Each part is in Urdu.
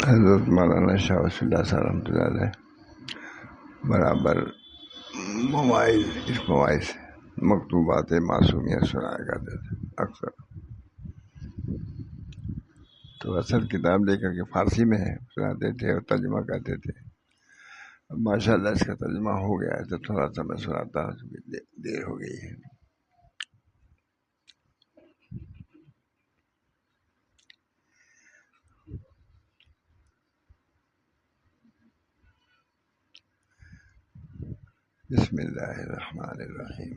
حضرت مولانا شاہ ولی اللہ صاحب رحمۃ اللہ علیہ برابر مواعظ مکتوبات معصومیہ سنایا کرتے تھے اکثر. تو اصل کتاب لے کر کے فارسی میں سناتے تھے اور ترجمہ کرتے تھے. اب ماشاء اللہ اس کا ترجمہ ہو گیا ہے تو تھوڑا سا میں سناتا ہوں، دیر ہو گئی ہے. بسم اللہ الرحمن الرحیم.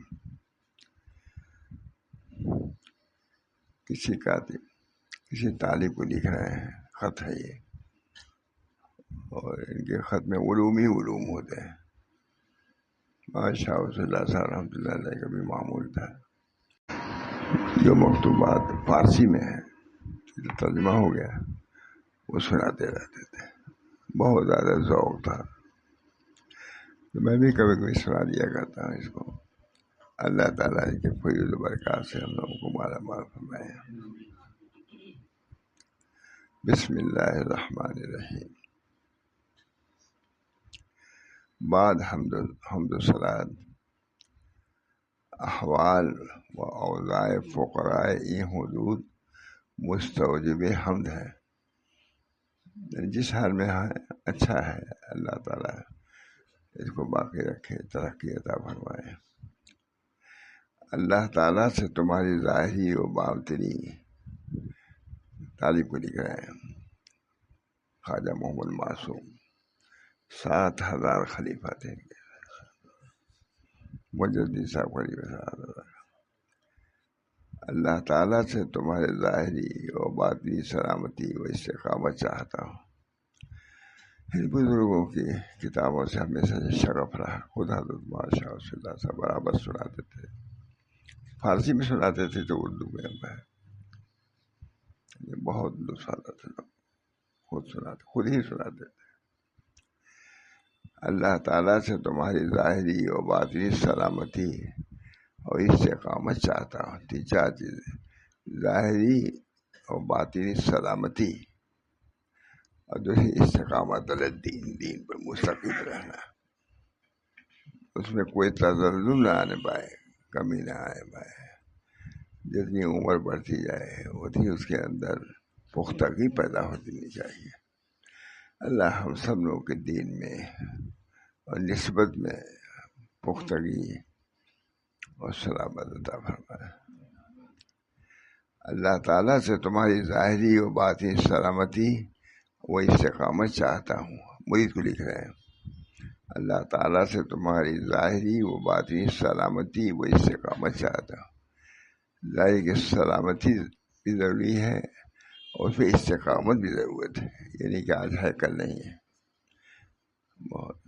کسی کاتب کسی طالب کو لکھ رہے ہیں، خط ہے یہ، اور ان کے خط میں علوم ہی علوم ہوتے ہیں. شاہ ولی اللہ صاحب رحمۃ اللہ علیہ کا بھی معمول تھا. جو مکتوبات فارسی میں ہیں ترجمہ ہو گیا وہ سناتے رہتے تھے. بہت زیادہ ذوق تھا. تو میں بھی کبھی کبھی سنا دیا کرتا ہوں اس کو. اللہ تعالیٰ کے فضل و برکات سے ہم لوگوں کو مالا مال فرمائے. بسم اللہ الرحمن الرحیم. بعد حمد و صلات احوال و اوضاع فقراء این حدود مستوجب حمد ہے. جس حال میں اچھا ہے اللہ تعالیٰ اس کو باقی رکھے، ترقی عطا فرمائے. اللہ تعالیٰ سے تمہاری ظاہری و باطنی طالب کو لکھ رہے ہیں خواجہ محمد معصوم. 7,000 خلیفہ تھے مجدد صاحب خلیفہ صاحب. اللہ تعالیٰ سے تمہارے ظاہری و باطنی سلامتی و استقامت چاہتا ہوں. ان بزرگوں کی کتابوں سے ہمیشہ سے شغف رہا. خود حضرت مولانا شاہ ولی اللہ صاحب برابر سناتے تھے، فارسی میں سناتے تھے تو اردو میں بہت لطف آتا تھا. خود ہی سناتے تھے. اللہ تعالیٰ سے تمہاری ظاہری و باطنی سلامتی اور استقامت چاہتا ہوں. 4 چیزیں: ظاہری اور باطنی سلامتی، اور دوسری استقامت دین پر مستقیم رہنا. اس میں کوئی تزلزل نہ آنے پائے، کمی نہ آنے پائے. جتنی عمر بڑھتی جائے اتنی اس کے اندر پختگی پیدا ہوتی چاہیے. اللہ ہم سب لوگوں کے دین میں اور نسبت میں پختگی اور سلامت عطا فرمائے. اللہ تعالیٰ سے تمہاری ظاہری و باطنی سلامتی و استقامت چاہتا ہوں. مرید کو لکھ رہے ہیں اللہ تعالیٰ سے تمہاری ظاہری و باطنی سلامتی و استقامت چاہتا ہوں. ظاہری کی سلامتی بھی ضروری ہے اور پھر استقامت بھی ضرورت ہے. یعنی کہ آج ہے کل نہیں ہے. بہت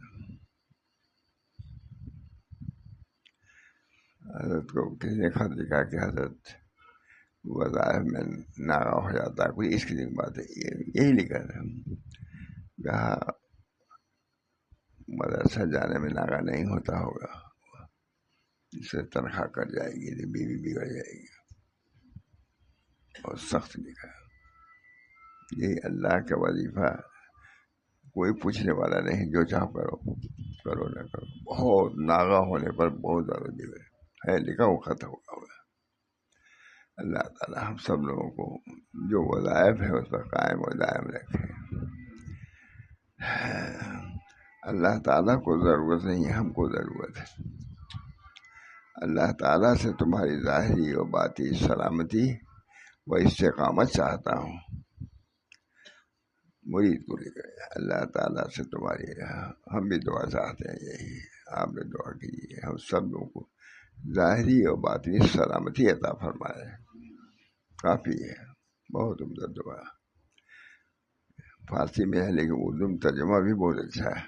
حضرت کو کسی نے خط لکھا کہ حضرت وظائف میں ناغہ ہو جاتا ہے، کوئی اس قسم کی بات ہے. یہی لکھا تھا. کہا مدرسہ جانے میں ناغہ نہیں ہوتا ہوگا، اس سے تنخواہ کٹ جائے گی، بیوی بگڑ جائے گی. اور سخت لکھا. یہی اللہ کا وظیفہ، کوئی پوچھنے والا نہیں، جو چاہو کرو، کرو نہ کرو. بہت ناغہ ہونے پر بہت زیادہ بگڑ ہے لکھا وہ خط ہوگا. اللہ تعالیٰ ہم سب لوگوں کو جو وظائف ہے اس پر قائم و دائم رکھے. اللہ تعالیٰ کو ضرورت نہیں ہے، ہم کو ضرورت ہے. اللہ تعالیٰ سے تمہاری ظاہری و باطنی سلامتی و استقامت چاہتا ہوں. مرید کو لکھ رہے ہیں اللہ تعالیٰ سے تمہاری، ہم بھی دعا چاہتے ہیں یہی، آپ نے دعا کیجیے ہم سب لوگوں کو ظاہری اور باطنی سلامتی عطا فرمائے. کافی ہے، بہت عمدہ دعا. فارسی میں ہے لیکن اردو میں ترجمہ بھی بہت اچھا ہے.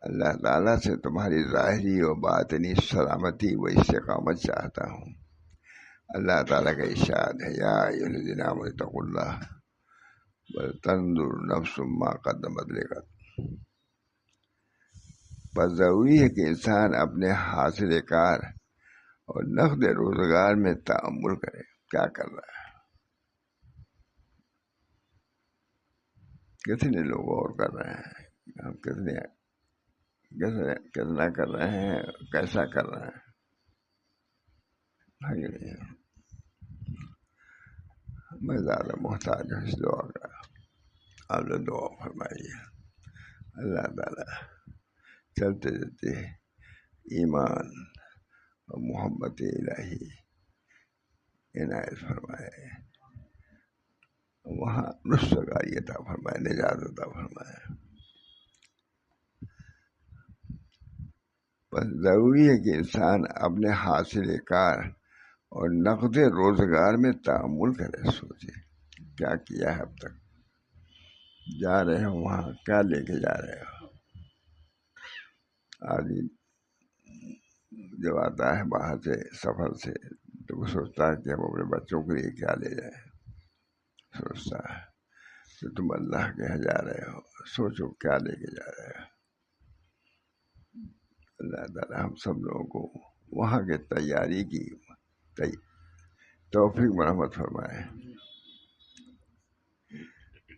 اللہ تعالیٰ سے تمہاری ظاہری اور باطنی سلامتی و استقامت چاہتا ہوں. اللہ تعالیٰ کا ارشاد ہے یا ایھا الذین آمنوا اتقوا اللہ ولتنظر نفس ما قدمت لغد. بس ضروری ہے کہ انسان اپنے حاصل کار اور نقد روزگار میں تأمل کرے، کیا کر رہا ہے. کتنے لوگ اور کر رہے ہیں، ہم کتنا کر رہے ہیں، کیسا کر رہے ہیں، ہے کہ نہیں؟ میں زیادہ محتاج ہوں اس دعا کا، آپ لوگ دعا فرمائیے اللہ تعالیٰ چلتے چلتے ایمان اور محبت الہی عنایت فرمائے، وہاں رستگاری عطا فرمائے، نجات عطا فرمائے۔ بس ضروری ہے کہ انسان اپنے حاصل کار اور نقد روزگار میں تعامل کرے، سوچے کیا کیا ہے اب تک، جا رہے ہو وہاں کیا لے کے جا رہے ہو۔ آدمی جب آتا ہے باہر سے سفر سے تو وہ سوچتا ہے کہ ہم اپنے بچوں کے لیے کیا لے جائیں، سوچتا ہے کہ تم اللہ کے یہاں جا رہے ہو، سوچو کیا لے کے جا رہے ہو۔ اللہ تعالیٰ ہم سب لوگوں کو وہاں کے تیاری کی توفیق مرحمت فرمائے۔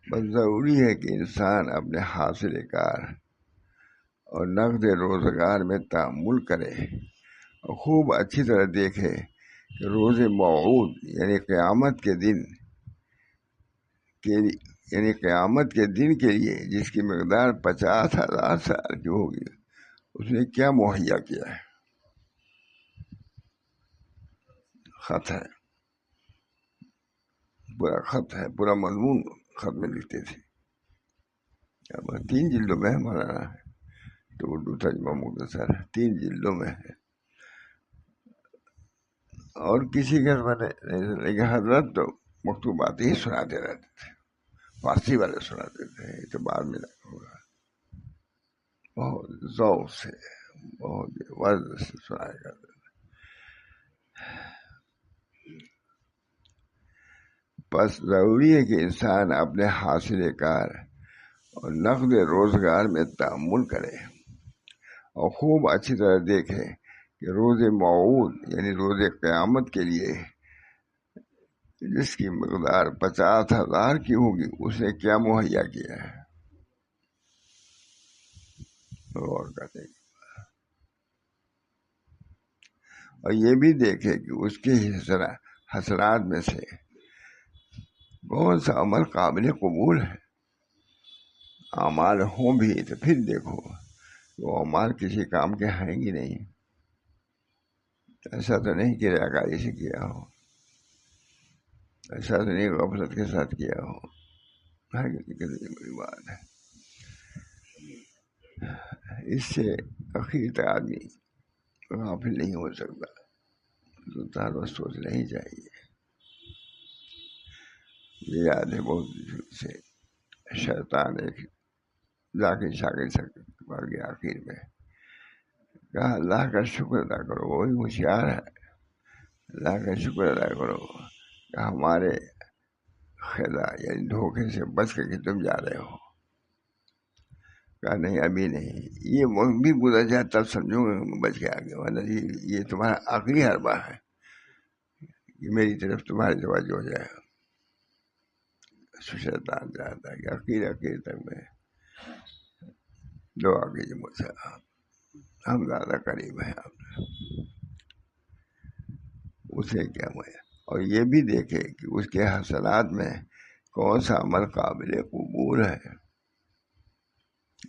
بس ضروری ہے کہ انسان اپنے حاصل کار اور نقد روزگار میں تعامل کرے اور خوب اچھی طرح دیکھے کہ روز موعود یعنی قیامت کے دن کے لیے جس کی مقدار 50,000 سال کی ہوگی، اس نے کیا مہیا کیا ہے۔ خط ہے، پورا خط ہے، پورا مضمون خط میں لکھتے تھے، 3 جلدوں میں ہے مولانا، تو اردو ترجمہ مختصر 3 جلدوں میں ہے، اور کسی کے لیکن حضرت تو مکتوبات ہی سناتے رہتے تھے، فارسی والے سناتے تھے، یہ تو بعد میں ہوگا، بہت ذوق سے بہت وزن سے سنایا کرتے تھے۔ بس ضروری ہے کہ انسان اپنے حاصل کار اور نقد روزگار میں تعامل کرے اور خوب اچھی طرح دیکھے کہ روز موعود یعنی روز قیامت کے لیے جس کی مقدار 50,000 کی ہوگی، اس نے کیا مہیا کیا ہے۔ غور کرنے کی، اور یہ بھی دیکھے کہ اس کے حسنات میں سے کون سا عمل قابل قبول ہے۔ اعمال ہوں بھی تو پھر دیکھو وہ اعمال کسی کام کے ہیں گی نہیں، ایسا تو نہیں کہ ریاکاری سے کیا ہو، ایسا تو نہیں غفلت کے ساتھ کیا ہو، کتنی بڑی بات ہے۔ اس سے اخیر تک آدمی غافل نہیں ہو سکتا، تو ہر وقت سوچنا ہی چاہیے۔ یہ یاد ہے بہت سے شیطان ایک ذاکر شاکر سے پڑ گیا، آخر میں کہا اللہ کا شکر ادا کرو، وہی ہوشیار ہے، اللہ کا شکر ادا کرو کہ ہمارے خدا یعنی دھوکے سے بچ کر کے تم جا رہے ہو۔ کہا نہیں ابھی نہیں، یہ وقت بھی گزر جائے تب سمجھو گے بچ کے آگے، ورنہ یہ تمہارا آخری حربہ ہے کہ میری طرف تمہاری توجہ ہو جائے۔ شیطان چاہتا ہے کہ آخر تک میں دعا کیجیے مجھ سے، ہم زیادہ قریب ہیں آپ سے، اسے کیا مجھے، اور یہ بھی دیکھے کہ اس کے حاصلات میں کون سا عمل قابل قبول ہے،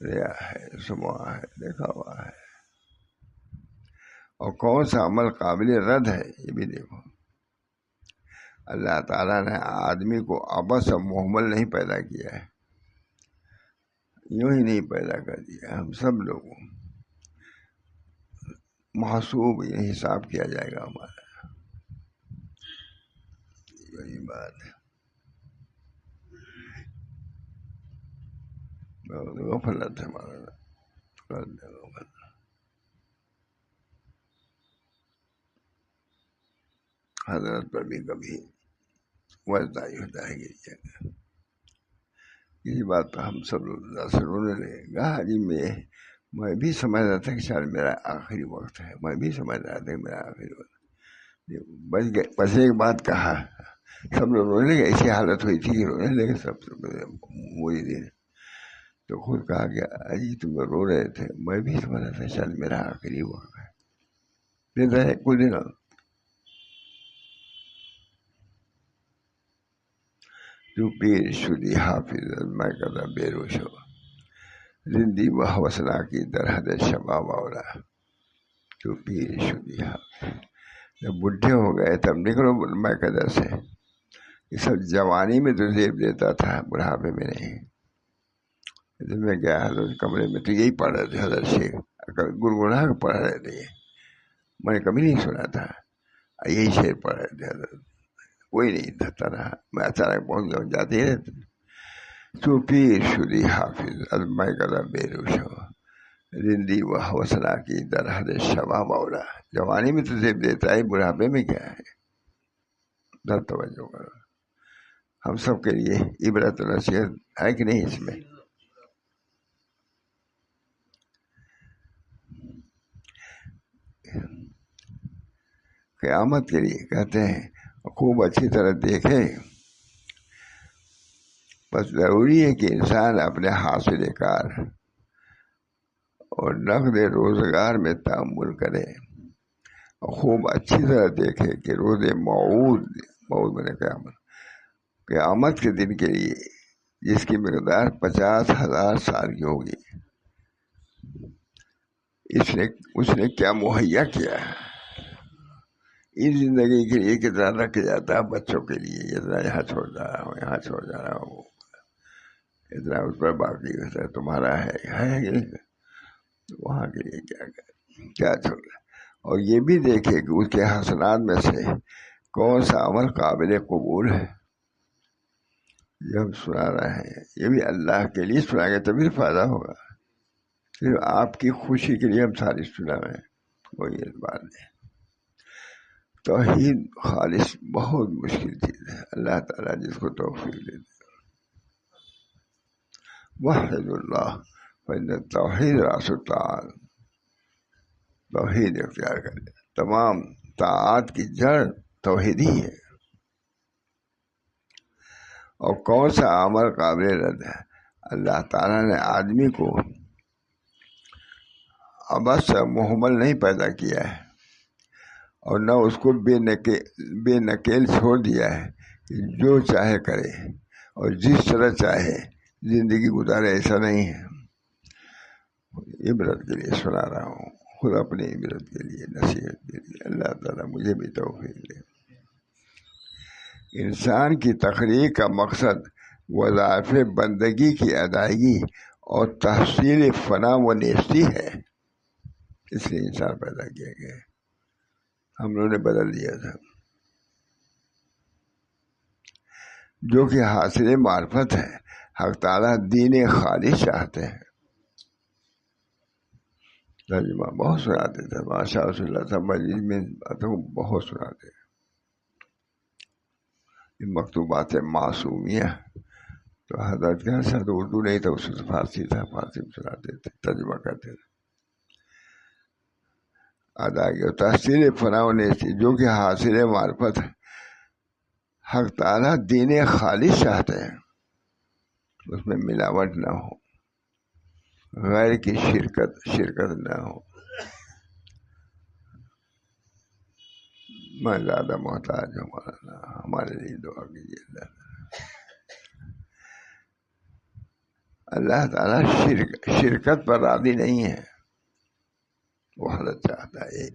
ریا ہے، سماع ہے، دیکھا ہوا ہے، اور کون سا عمل قابل رد ہے، یہ بھی دیکھو۔ اللہ تعالیٰ نے آدمی کو عبث و مہمل نہیں پیدا کیا ہے، یوں ہی نہیں پیدا کر دیا، ہم سب لوگوں محسوب یہ حساب کیا جائے گا ہمارا، یہی بات ہے۔ غفلت ہے ہمارا، حضرت پر بھی کبھی وزدائی ہوتا ہے کہ کسی بات پر ہم سب لوگ سے رونے لگے گا۔ جی میں بھی سمجھ رہا تھا کہ شاید میرا آخری وقت ہے، میں بھی سمجھ رہا تھا کہ میرا آخری وقت بچ گئے، بس ایک بات کہا، سب لوگ رونے لگے، ایسی حالت ہوئی تھی کہ رونے لگے سب وہی دن تو خود کہا کہ اجی تم رو رہے تھے، میں بھی سمجھا تھا شاید میرا آخری وقت ہے، پھر رہے کچھ دن تو پیر شدی حافظ میں کدا بے روش ہو، زندگی و حوصلہ کی درحد شباب اولا، تو پیر شدی حافظ جب بڈھے ہو گئے تب نکلو میں قدر سے، یہ سب جوانی میں تو زیب دیتا تھا، بڑھاپے میں نہیں۔ جب میں گیا حضرت کمرے میں تو یہی پڑھ رہے تھے، حضرت شیخ گنگنا کے پڑھ رہے تھے، میں نے کبھی نہیں سنا تھا، یہی شعر پڑھ رہے تھے حضرت، کوئی نہیں تھا رہا، میں اچانک پہنچ جاؤں، جاتے ہی رہتے، تو پیر شدی حافظ از میں کدا بے روش ہو، رندی و حوصلہ کی درحد شباب اولا، جوانی میں تو زیب دیتا ہے، بڑھاپے میں کیا ہے؟ ذرا توجہ کرو، ہم سب کے لیے عبرت و نصیحت ہے کہ نہیں اس میں؟ قیامت کے لیے کہتے ہیں خوب اچھی طرح دیکھے، بس ضروری ہے کہ انسان اپنے حاصل کار اور نقد روزگار میں تأمل کرے، اور خوب اچھی طرح دیکھے کہ روز موعود میں نے قیامت کے دن کے لیے جس کی مقدار 50,000 سال کی ہوگی، اس نے کیا مہیا کیا ہے، اس زندگی کے لیے کتنا رکھ جاتا ہے بچوں کے لیے، اتنا یہاں چھوڑ جا رہا ہوں، یہاں چھوڑ جا رہا ہوں، اتنا اس پر باقی ہوتا ہے تمہارا ہے کہ وہاں کے لیے کیا چھوڑ رہا ہے، اور یہ بھی دیکھے کہ اس کے حسنات میں سے کون سا عمل قابل قبول ہے۔ یہ ہم سنا رہے ہیں، یہ بھی اللہ کے لیے سنائیں گے تبھی فائدہ ہوگا، صرف آپ کی خوشی کے لیے ہم ساری سنا رہے ہیں، کوئی بات نہیں۔ توحید خالص بہت مشکل چیز ہے، اللہ تعالیٰ جس کو توفیق دے دے۔ وحد اللہ فإن توحید راس الطاعات، توحید اختیار کرے، تمام طاعات کی جڑ توحید ہی ہے۔ اور کون سا عمل قابل رد ہے؟ اللہ تعالیٰ نے آدمی کو عبث سے محمل نہیں پیدا کیا ہے، اور نہ اس کو بے نکیل چھوڑ دیا ہے کہ جو چاہے کرے اور جس طرح چاہے زندگی گزارے، ایسا نہیں ہے۔ عبرت کے لیے سنا رہا ہوں، خود اپنی عبرت کے لیے، نصیحت کے لیے، اللہ تعالیٰ مجھے بھی توفیق دے۔ انسان کی تخلیق کا مقصد وظائف بندگی کی ادائیگی اور تحصیل فنا و نیستی ہے، اس لیے انسان پیدا کیا گیا ہے، ہم لوگوں نے بدل دیا تھا، جو کہ حاصل معرفت ہے۔ حق تعالیٰ دین خالص چاہتے ہیں۔ ترجمہ بہت سناتے تھے، ماشاء اللہ صاحب مجلس میں بہت سناتے ہیں مکتوبات معصومیہ، تو حضرت کے ساتھ اردو نہیں تھا، اس سے فارسی تھا، فارسی میں سناتے تھے، ترجمہ کرتے تھے۔ ادائیگی اور تحصیل فنا و نیستی، جو کہ حاصل معرفت ہے۔ حق تعالیٰ دین خالص چاہتے ہیں، اس میں ملاوٹ نہ ہو، غیر کی شرکت نہ ہو۔ میں زیادہ محتاج ہوں، ہمارے لیے دعا کیجیے۔ اللہ تعالیٰ شرکت پر راضی نہیں ہے، وہ حضرت چاہتا ہے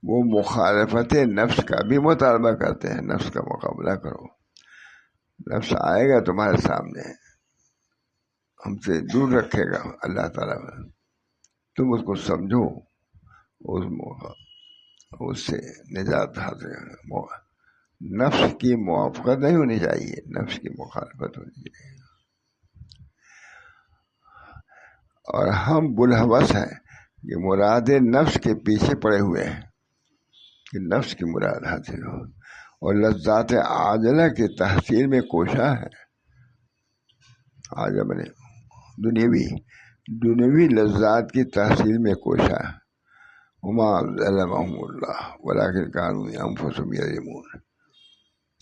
وہ مخالفت نفس کا بھی مطالبہ کرتے ہیں، نفس کا مقابلہ کرو، نفس آئے گا تمہارے سامنے، ہم سے دور رکھے گا اللہ تعالیٰ، تم اس کو سمجھو، اس موقع اس سے نجات حاصل کرنا۔ نفس کی موافقت نہیں ہونی چاہیے، نفس کی مخالفت ہونی چاہیے۔ اور ہم بلحوث ہیں کہ مراد نفس کے پیچھے پڑے ہوئے ہیں کہ نفس کی مراد حاصل ہو، اور لذات عاجلہ کی تحصیل میں کوشاں ہے۔ آج ہم نے دنیوی لذات کی تحصیل میں کوشاں ہے۔ وما ظلمهم اللہ ولکن کانوا انفسهم یظلمون۔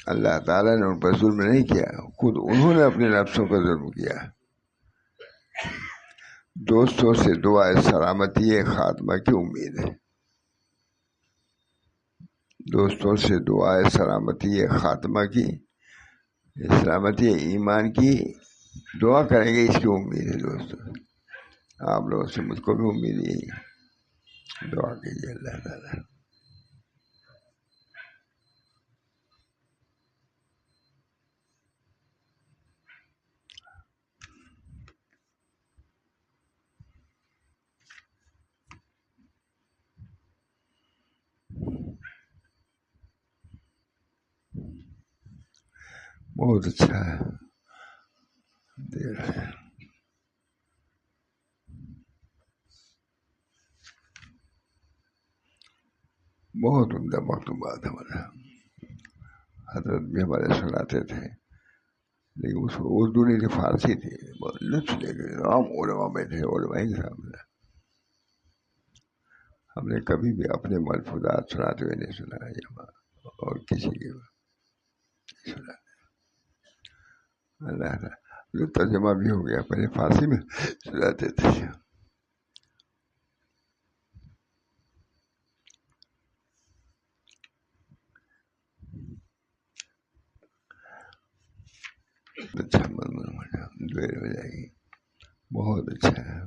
اللہ تعالیٰ نے ان پر ظلم نہیں کیا، خود انہوں نے اپنے نفسوں پر ظلم کیا۔ دوستوں سے دعائے سلامتی خاتمہ کی امید ہے، دوستوں سے دعائے سلامتی خاتمہ کی، سلامتی ایمان کی دعا کریں گے، اس کی امید ہے۔ دوستوں آپ لوگوں سے مجھ کو بھی امید یہی ہے، دعا کیجیے اللہ تعالیٰ۔ بہت اچھا ہے، دے رہے ہیں۔ بہت عمدہ مکتوبات ہمارا، حضرت بھی ہمارے سناتے تھے، لیکن اس کو اردو نہیں تھی، فارسی تھی، بہت لطف لے گئے، عام علماء بیٹھے، علماء کے سامنے۔ ہم نے کبھی بھی اپنے ملفوظات سناتے ہوئے نہیں سنا ہے، اور کسی کے سنا۔ اللہ تعالیٰ جو ترجمہ بھی ہو گیا، پہلے فارسی میں سناتے تھے۔ اچھا دیر ہو جائے گی، بہت اچھا ہے۔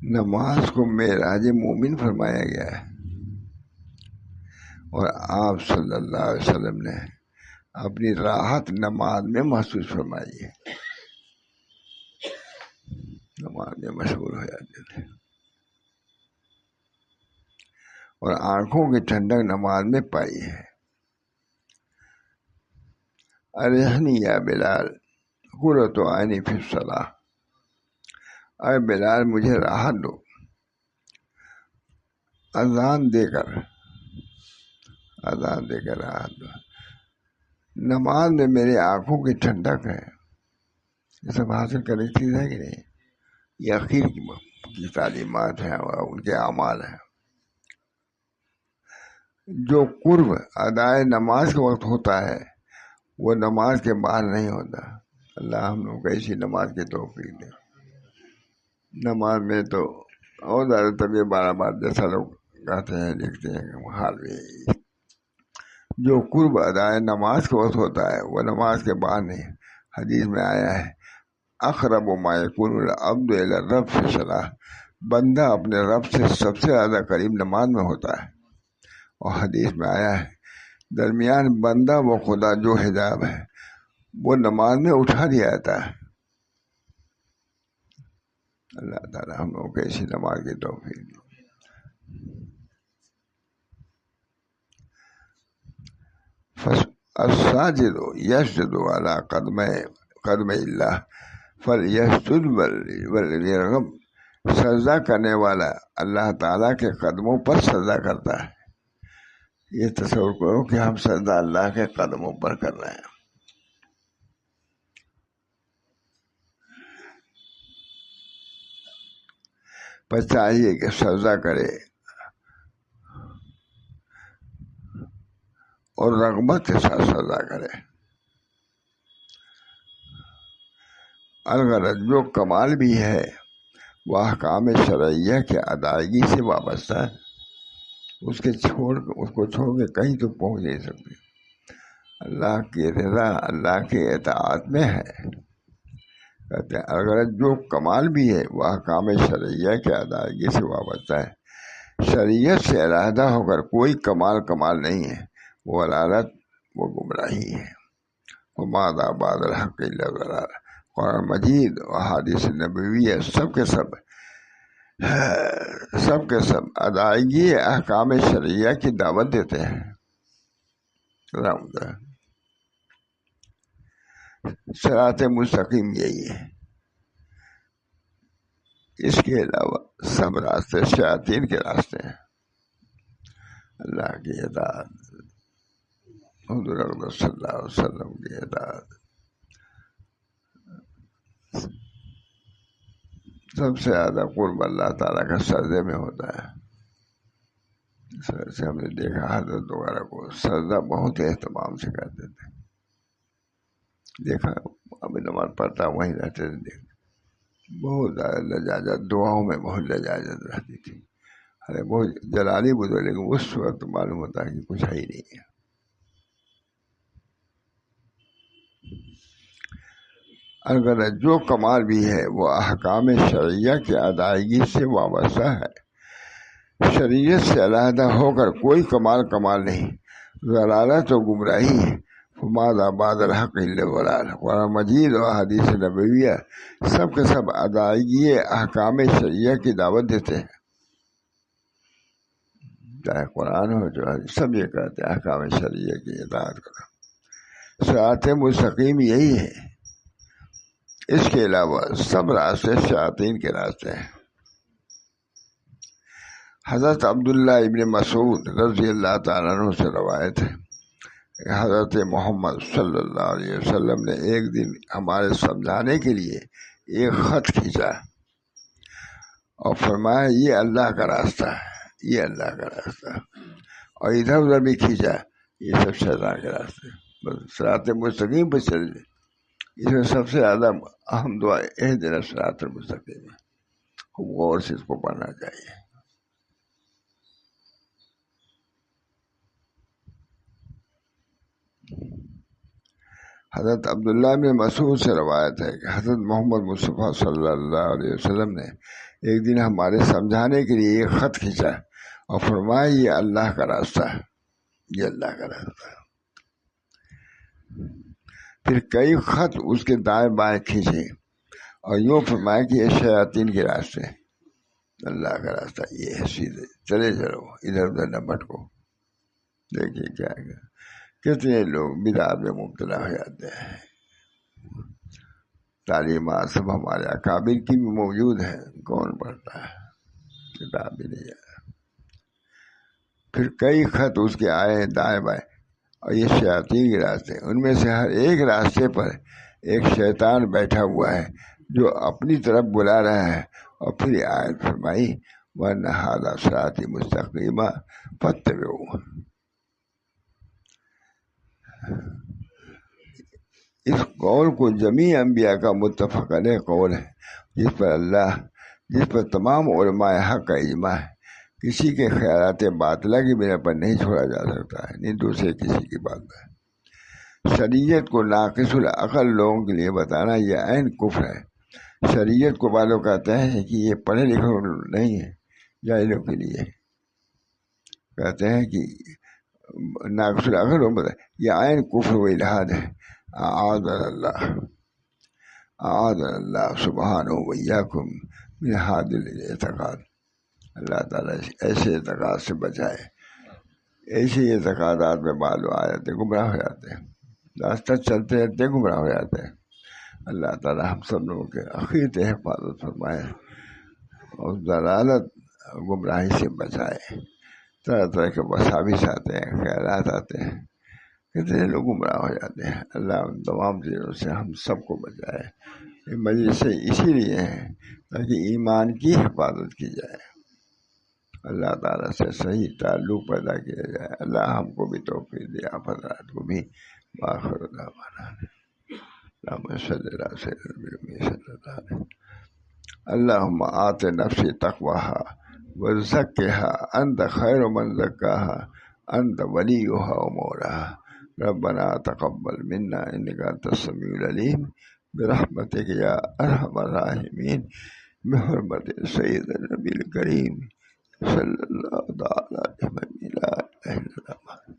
نماز کو معراج مومن فرمایا گیا ہے، اور آپ صلی اللہ علیہ وسلم نے اپنی راحت نماز میں محسوس فرمائی ہے، نماز میں مشغول ہو جاتے تھے، اور آنکھوں کی ٹھنڈک نماز میں پائی ہے۔ ارحنی یا بلال قرۃ عینی فی الصلاۃ، اے بلال مجھے راحت دو اذان دے کر راحت دو، نماز میں میری آنکھوں کی ٹھنڈک ہے۔ یہ سب حاصل کرنے کی چیز ہے کہ نہیں؟ یہ اخیر کی تعلیمات ہیں اور ان کے اعمال ہیں۔ جو قرب ادائے نماز کے وقت ہوتا ہے وہ نماز کے بعد نہیں ہوتا۔ اللہ ہم لوگ کو ایسی نماز کی توفیق دے۔ نماز میں تو اور زیادہ طبیعت بار بار جیسا لوگ کہتے ہیں لکھتے ہیں، حال بھی جو قرب ادائے نماز کے وقت ہوتا ہے وہ نماز کے بعد نہیں۔ حدیث میں آیا ہے اقرب ما یکون العبد الی الرب فی الصلاۃ، بندہ اپنے رب سے سب سے زیادہ قریب نماز میں ہوتا ہے۔ اور حدیث میں آیا ہے درمیان بندہ و خدا جو حجاب ہے وہ نماز میں اٹھا دیا جاتا ہے۔ اللہ تعالیٰ ہم لوگوں کو ایسی نماز کی توفیق دے۔ الساجد یسجد علی قدم اللہ فلیسجد وليرغب، سجدہ کرنے والا اللہ تعالیٰ کے قدموں پر سجدہ کرتا ہے۔ یہ تصور کرو کہ ہم سجدہ اللہ کے قدموں پر کر رہے ہیں۔ بس چاہیے کہ سجدہ کرے اور رغبت کے ساتھ سجدہ کرے۔ الغرض جو کمال بھی ہے وہ احکام شرعیہ کے ادائیگی سے وابستہ ہے، اس کو چھوڑ کے کہیں تو پہنچ نہیں سکتے۔ اللہ کی رضا اللہ کی اطاعت میں ہے۔ کہتے ہیں الغرض جو کمال بھی ہے وہ احکام شرعیہ کے ادائیگی سے وابستہ ہے۔ شریعت سے علیحدہ ہو کر کوئی کمال نہیں ہے، وہ علالت، وہ گمراہی ہے۔ وما بعد الحق الا ضلال، قرآن مجید اور احادیث نبویہ سب کے سب ادائیگی احکام شرعیہ کی دعوت دیتے ہیں۔ صراط مستقیم یہی ہے، اس کے علاوہ سب راستے شیاطین کے راستے ہیں۔ اللہ کی اطاعت، حضور اکرم صلی اللہ علیہ وسلم کی اطاعت، سب سے زیادہ قرب اللہ تعالیٰ کا سجدے میں ہوتا ہے. سے ہم نے دیکھا حضرت وغیرہ کو سجدہ بہت اہتمام سے کرتے تھے. دیکھا ابھی نماز پڑھتا وہیں رہتے تھے. بہت زیادہ لجاجت، دعاؤں میں بہت لجاجت رہتی تھی. ارے بہت جلالی بزرگ، لیکن اس وقت معلوم ہوتا ہے کہ کچھ ہے ہی نہیں ہے. اگر جو کمال بھی ہے وہ احکام شرعیہ کی ادائیگی سے وابستہ ہے. شریعت سے علیحدہ ہو کر کوئی کمال نہیں. ضلالت و گمراہی ہے. فماذا بعد الحق الا الضلال. قرآن مجید اور حدیث نبویہ سب کے سب ادائیگی احکام شرعیہ کی دعوت دیتے ہیں. چاہے قرآن ہو جو سب یہ کہتے ہیں احکام شرعیہ کی اطاعت کرو. صراط مستقیم یہی ہے. اس کے علاوہ سب راستے شیاطین کے راستے ہیں. حضرت عبداللہ ابن مسعود رضی اللہ تعالیٰ عنہ سے روایت ہے، حضرت محمد صلی اللہ علیہ وسلم نے ایک دن ہمارے سمجھانے کے لیے ایک خط کھینچا اور فرمایا یہ اللہ کا راستہ ہے، یہ اللہ کا راستہ. اور ادھر ادھر بھی کھینچا، یہ سب شیطان کے راستے. بس صراط مستقیم پہ چل جائے. اس میں سب سے زیادہ اہم دعا اہدنا الصراط المستقیم ہے. خوب غور سے اس کو پڑھنا چاہیے. حضرت عبداللہ بن مسعود سے روایت ہے کہ حضرت محمد مصطفیٰ صلی اللہ علیہ وسلم نے ایک دن ہمارے سمجھانے کے لیے ایک خط کھینچا اور فرمایا یہ اللہ کا راستہ ہے، یہ اللہ کا راستہ ہے. پھر کئی خط اس کے دائیں بائیں کھینچے اور یوں فرمایا کہ یہ شیاطین کے راستے، اللہ کا راستہ یہ ہے، سیدھے چلے چلو، ادھر ادھر نہ بھٹکو. دیکھیے کیا ہے، کتنے لوگ بدعات میں مبتلا ہو جاتے ہیں. تعلیمات سب ہمارے اکابر کی بھی موجود ہیں، کون پڑھتا ہے، کتاب بھی نہیں ہے. پھر کئی خط اس کے آئے دائیں بائیں اور یہ شیاطین کے راستے. ان میں سے ہر ایک راستے پر ایک شیطان بیٹھا ہوا ہے جو اپنی طرف بلا رہا ہے. اور پھر یہ آیت فرمائی وَأَنَّ هَٰذَا صِرَاطِي مُسْتَقِيمًا فَاتَّبِعُوهُ. اس قول کو جمیع انبیاء کا متفق علیہ قول ہے، جس پر تمام علماء حق کا اجماع ہے. کسی کے خیالات باطلہ کی بنا پر نہیں چھوڑا جا سکتا ہے، نہیں دوسرے کسی کی بات ہے. شریعت کو ناقص العقل لوگوں کے لیے بتانا یہ عین کفر ہے. شریعت کو والوں کہتے ہیں کہ یہ پڑھے لکھے نہیں ہے، جاہلوں کے لیے کہتے ہیں کہ ناقص العقل لوگ بتائیں، یہ عین کفر و الحاد ہے. اعاذنا اللہ سبحانہ وإياكم من هذا الاعتقاد. اللہ تعالیٰ ایسے اعتقاد سے بچائے. ایسے اعتقادات میں معلوم آ جاتے، گمراہ ہو جاتے ہیں، راستہ چلتے رہتے گمراہ ہو جاتے ہیں. اللہ تعالیٰ ہم سب لوگوں کے عقیدے حفاظت فرمائے اور ضلالت گمراہی سے بچائے. طرح طرح کے وساوس آتے ہیں، خیالات آتے ہیں، کتنے لوگ گمراہ ہو جاتے ہیں. اللہ ان تمام چیزوں سے ہم سب کو بچائے. یہ مجلس سے اسی لیے ہے تاکہ ایمان کی حفاظت کی جائے، اللہ تعالیٰ سے صحیح تعلق پیدا کیا جائے. اللہ ہم کو بھی توفیق دے، آپ حضرات کو بھی. آخر دعوانا اللہم صلی اللہ علیہ وسلم. اللہم آت نفسی تقواها وزکها انت خیر من زکاها انت ولیها ومولاها. ربنا تقبل منا انك انت السميع العليم برحمتك يا ارحم الراحمين بحرمت سید النبی الکریم صلی اللہ تعالی علیہ وسلم.